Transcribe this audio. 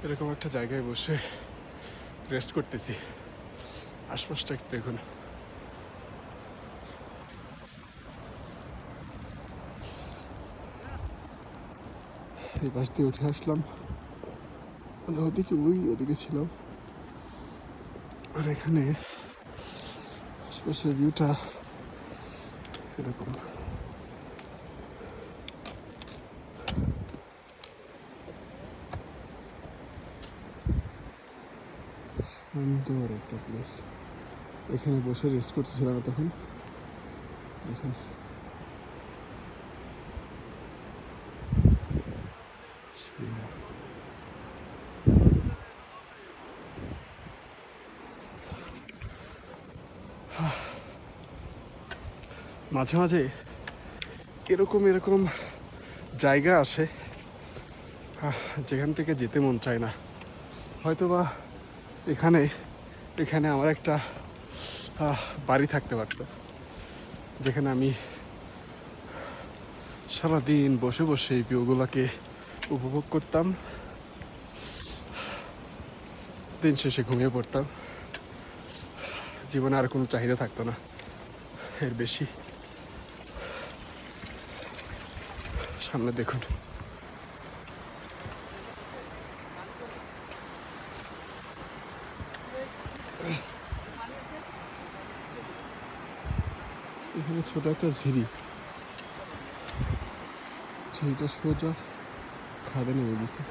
এরকম একটা জায়গায় বসে রেস্ট করতেছি। আশপাশটা একটু দেখুন। এই পাশ দিয়ে উঠে আসলাম, ওদিকে ছিলাম। আর এখানে আশপাশের ভিউটা এরকম। সুন্দর একটা প্লেস। এখানে বসে রেস্ট করতেছিলাম তখন। দেখুন মাঝে মাঝে এরকম জায়গা আসে যেখান থেকে যেতে মন চায় না। হয়তোবা এখানে আমার একটা বাড়ি থাকতে পারতো, যেখানে আমি সারাদিন বসে বসে এই ভিউগুলোকে উপভোগ করতাম, দিন শেষে ঘুমিয়ে পড়তাম। জীবনে আর কোনো চাহিদা থাকতো না এর বেশি। সামনে দেখুন, এখানে ছোট একটা ঝিরিটা সোজা খাদে নেমে গেছে।